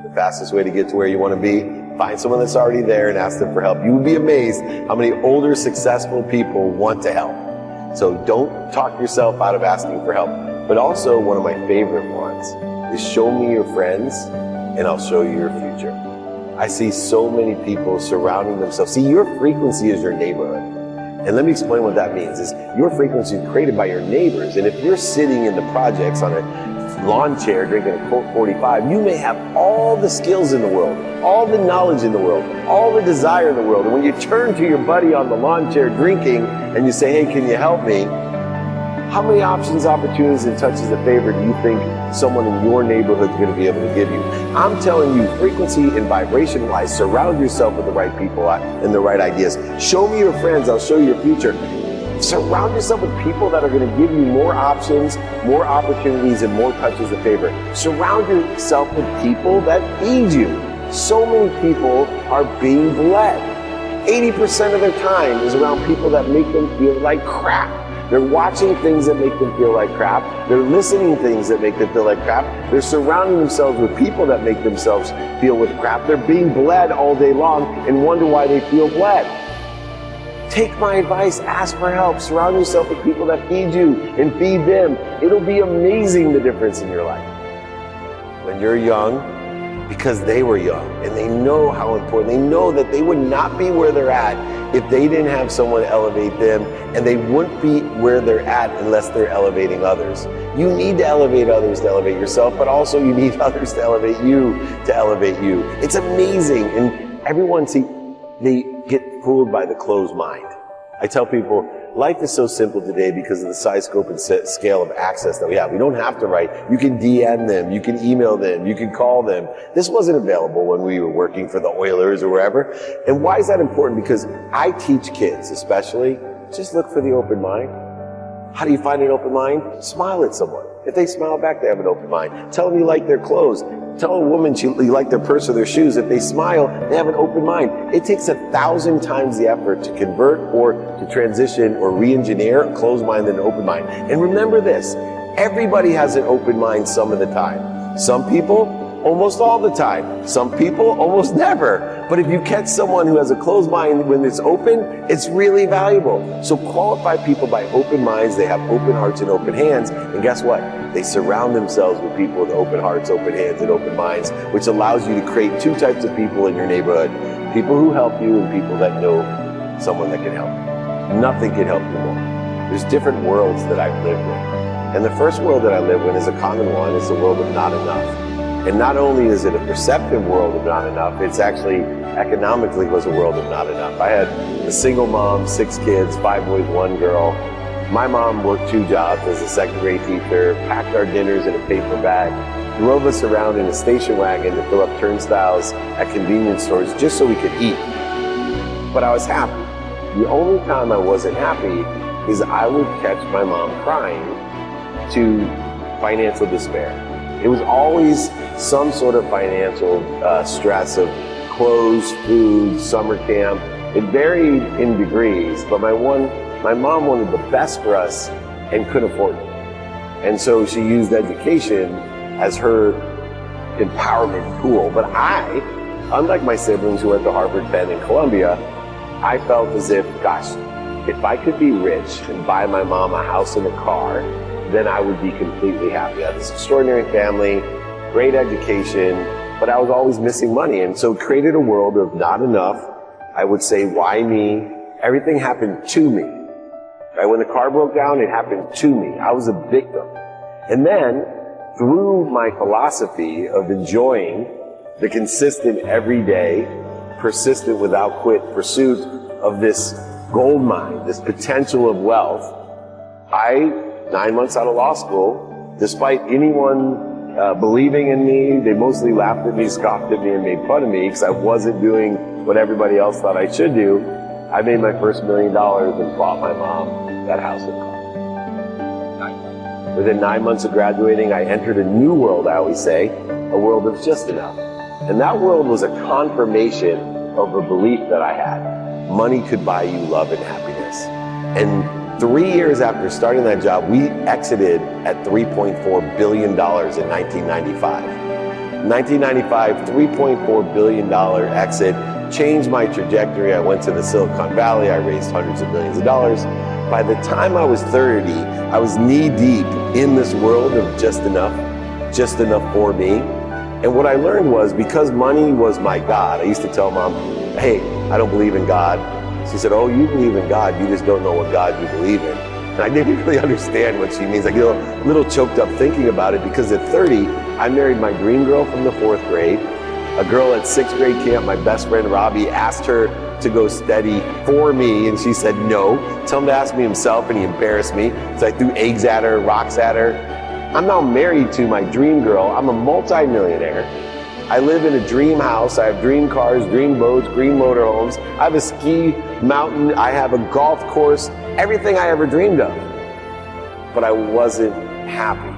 The fastest way to get to where you want to be, find someone that's already there and ask them for help. You would be amazed how many older, successful people want to help. So don't talk yourself out of asking for help. But also, one of my favorite ones is show me your friends and I'll show you your future. I see so many people surrounding themselves. See, your frequency is your neighborhood. And let me explain what that means. Is your frequency is created by your neighbors. And if you're sitting in the projects on a lawn chair drinking a Colt 45, you may have all the skills in the world, all the knowledge in the world, all the desire in the world. And when you turn to your buddy on the lawn chair drinking and you say, hey, can you help me? How many options, opportunities, and touches of favor do you think someone in your neighborhood is going to be able to give you? I'm telling you, frequency and vibration-wise, surround yourself with the right people and the right ideas. Show me your friends, I'll show you your future. Surround yourself with people that are going to give you more options, more opportunities, and more touches of favor. Surround yourself with people that feed you. So many people are being bled. 80% of their time is around people that make them feel like crap. They're watching things that make them feel like crap. They're listening to things that make them feel like crap. They're surrounding themselves with people that make themselves feel with crap. They're being bled all day long and wonder why they feel bled. Take my advice, ask for help, surround yourself with people that feed you and feed them. It'll be amazing the difference in your life. When you're young, because they were young and they know how important, they know that they would not be where they're at if they didn't have someone elevate them, and they wouldn't be where they're at unless they're elevating others. You need to elevate others to elevate yourself, but also you need others to elevate you to elevate you. It's amazing, and everyone, see, they get fooled by the closed mind. I tell people, life is so simple today because of the size, scope, and scale of access that we have. We don't have to write. You can DM them, you can email them, you can call them. This wasn't available when we were working for the Oilers or wherever. And why is that important? Because I teach kids, especially, just look for the open mind. How do you find an open mind? Smile at someone. If they smile back, they have an open mind. Tell them you like their clothes. Tell a woman you like their purse or their shoes. If they smile, they have an open mind. It takes 1,000 times the effort to convert or to transition or re-engineer a closed mind than an open mind. And remember this, everybody has an open mind some of the time. Some people, almost all the time. Some people, almost never. But if you catch someone who has a closed mind when it's open, it's really valuable. So qualify people by open minds. They have open hearts and open hands. And guess what? They surround themselves with people with open hearts, open hands, and open minds, which allows you to create two types of people in your neighborhood. People who help you and people that know someone that can help you. Nothing can help you more. There's different worlds that I've lived in. And the first world that I live in is a common one. It's the world of not enough. And not only is it a perceptive world of not enough, it's actually economically was a world of not enough. I had a single mom, 6 kids, 5 boys, 1 girl. My mom worked 2 jobs as a second grade teacher, packed our dinners in a paper bag, drove us around in a station wagon to fill up turnstiles at convenience stores just so we could eat. But I was happy. The only time I wasn't happy is I would catch my mom crying to financial despair. It was always some sort of financial stress of clothes, food, summer camp. It varied in degrees, but my mom wanted the best for us and couldn't afford it. And so she used education as her empowerment tool. But I, unlike my siblings who went to Harvard, Penn, and Columbia, I felt as if, gosh, if I could be rich and buy my mom a house and a car, then I would be completely happy. I had this extraordinary family, great education, but I was always missing money. And so it created a world of not enough. I would say, why me? Everything happened to me. Right? When the car broke down, it happened to me. I was a victim. And then, through my philosophy of enjoying the consistent, everyday, persistent, without quit pursuit of this gold mine, this potential of wealth, 9 months out of law school, despite anyone believing in me, they mostly laughed at me, scoffed at me, and made fun of me because I wasn't doing what everybody else thought I should do. I made my first $1 million and bought my mom that house and car. Within 9 months of graduating, I entered a new world, I always say, a world of just enough. And that world was a confirmation of a belief that I had. Money could buy you love and happiness. And 3 years after starting that job, we exited at $3.4 billion in 1995. 1995, $3.4 billion exit changed my trajectory. I went to the Silicon Valley. I raised hundreds of millions of dollars. By the time I was 30, I was knee deep in this world of just enough for me. And what I learned was, because money was my God, I used to tell Mom, hey, I don't believe in God. She said, oh, you believe in God, you just don't know what God you believe in. And I didn't really understand what she means. I get a little choked up thinking about it, because at 30, I married my dream girl from the 4th grade. A girl at 6th grade camp, my best friend Robbie, asked her to go steady for me, and she said no. Tell him to ask me himself, and he embarrassed me. So I threw eggs at her, rocks at her. I'm now married to my dream girl. I'm a multi-millionaire. I live in a dream house. I have dream cars, dream boats, dream motorhomes. I have a ski mountain. I have a golf course, everything I ever dreamed of. But I wasn't happy.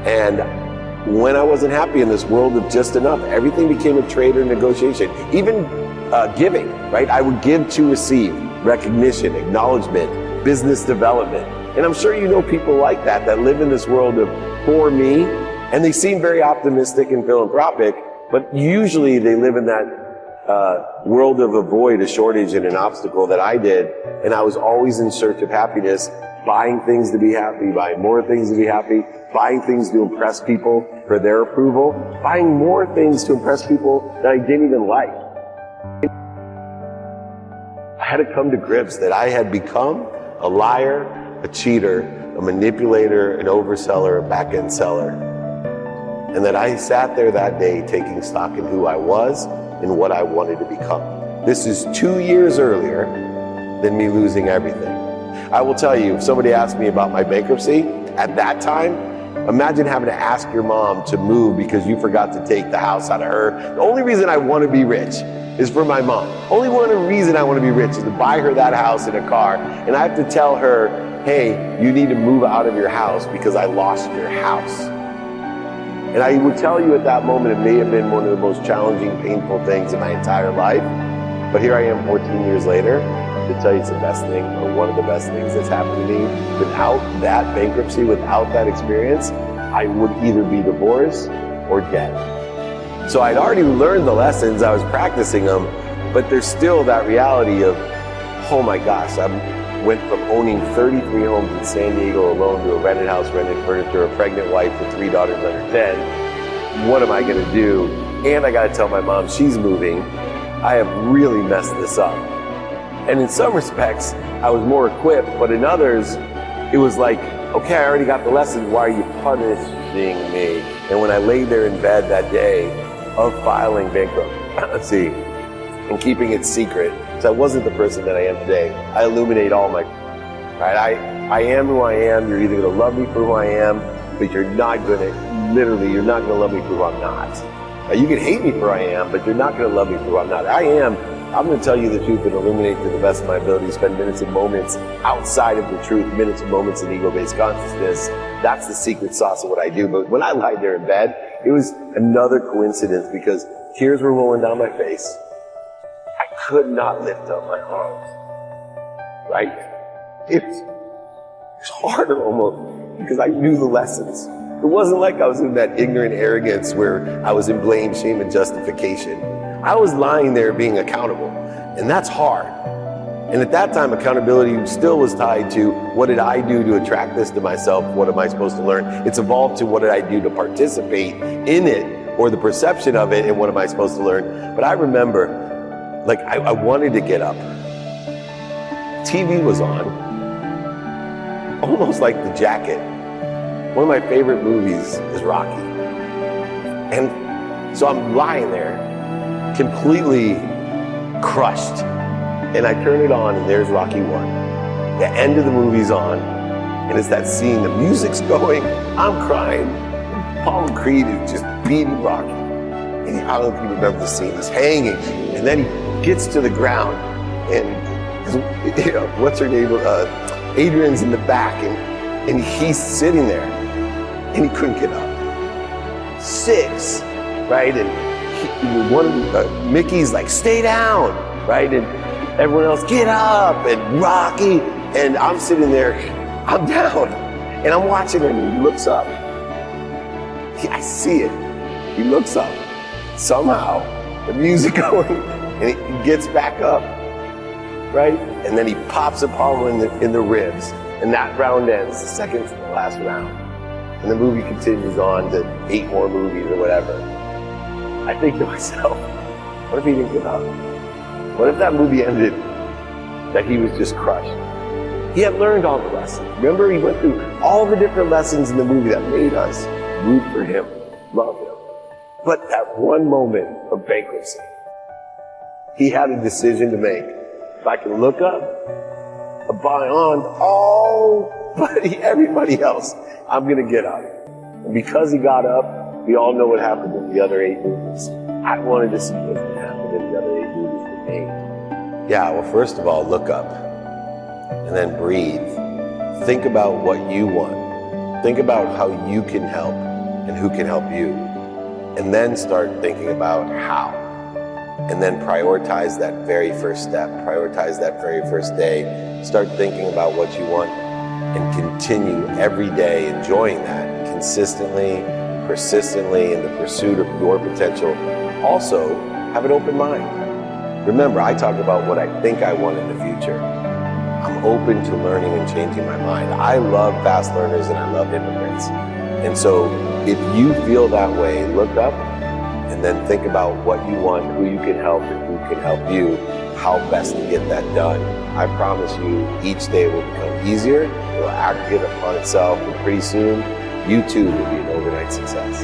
And when I wasn't happy in this world of just enough, everything became a trade or negotiation. Even giving, right? I would give to receive recognition, acknowledgement, business development. And I'm sure you know people like that live in this world of for me, and they seem very optimistic and philanthropic, but usually they live in that world of a void, a shortage, and an obstacle that I did. And I was always in search of happiness, buying things to be happy, buying more things to be happy, buying things to impress people for their approval, buying more things to impress people that I didn't even like. I had to come to grips that I had become a liar, a cheater, a manipulator, an overseller, a back-end seller. And that I sat there that day taking stock in who I was and what I wanted to become. This is 2 years earlier than me losing everything. I will tell you, if somebody asked me about my bankruptcy at that time, imagine having to ask your mom to move because you forgot to take the house out of her. The only reason I want to be rich is for my mom. Only one reason I want to be rich is to buy her that house and a car. And I have to tell her, hey, you need to move out of your house because I lost your house. And I would tell you at that moment, it may have been one of the most challenging, painful things in my entire life. But here I am 14 years later to tell you it's the best thing, or one of the best things that's happened to me. Without that bankruptcy, without that experience, I would either be divorced or dead. So I'd already learned the lessons, I was practicing them, but there's still that reality of, oh my gosh, I went from owning 33 homes in San Diego alone to a rented house, rented furniture, a pregnant wife with 3 daughters under 10. What am I gonna do? And I gotta tell my mom she's moving. I have really messed this up. And in some respects, I was more equipped, but in others, it was like, okay, I already got the lessons, why are you punishing me? And when I laid there in bed that day of filing bankruptcy and keeping it secret, because I wasn't the person that I am today, I illuminate all my, right? I am who I am. You're either gonna love me for who I am, but you're not gonna love me for who I'm not. Now, you can hate me for who I am, but you're not gonna love me for who I'm not. I'm gonna tell you the truth and illuminate to the best of my ability, spend minutes and moments outside of the truth, minutes and moments in ego-based consciousness. That's the secret sauce of what I do. But when I lied there in bed, it was another coincidence because tears were rolling down my face. I could not lift up my arms, right? It was harder almost because I knew the lessons. It wasn't like I was in that ignorant arrogance where I was in blame, shame, and justification. I was lying there being accountable, and that's hard. And at that time, accountability still was tied to what did I do to attract this to myself? What am I supposed to learn? It's evolved to what did I do to participate in it, or the perception of it, and what am I supposed to learn? But I remember, like, I wanted to get up. TV was on, almost like The Jacket. One of my favorite movies is Rocky. And so I'm lying there, completely crushed. And I turn it on and there's Rocky 1. The end of the movie's on, and it's that scene, the music's going, I'm crying. Apollo Creed is just beating Rocky. And I don't know if you remember the scene, he's hanging, and then he gets to the ground, and you know, what's her name? Adrian's in the back, and he's sitting there, and he couldn't get up. 6, right? And Mickey's like, stay down, right? And everyone else, get up, and Rocky, and I'm sitting there, I'm down, and I'm watching him, and he looks up. I see it. He looks up. Somehow, the music going, and he gets back up, right? And then he pops Apollo in the ribs, and that round ends, the second to the last round. And the movie continues on to 8 more movies or whatever. I think to myself, what if he didn't get up? What if that movie ended that he was just crushed? He had learned all the lessons. Remember, he went through all the different lessons in the movie that made us root for him, love him. But that one moment of bankruptcy, he had a decision to make. If I can look up beyond everybody else, I'm gonna get up. And because he got up, we all know what happened in the other 8 movies. I wanted to see what happened in the other 8 movies that made. Yeah, well, first of all, look up. And then breathe. Think about what you want. Think about how you can help and who can help you. And then start thinking about how. And then prioritize that very first step. Prioritize that very first day. Start thinking about what you want and continue every day enjoying that consistently, persistently in the pursuit of your potential. Also, have an open mind. Remember, I talk about what I think I want in the future. I'm open to learning and changing my mind. I love fast learners and I love immigrants. And so if you feel that way, look up and then think about what you want, who you can help and who can help you, how best to get that done. I promise you, each day will become easier, it will aggregate upon itself, and pretty soon, you too will be an overnight success.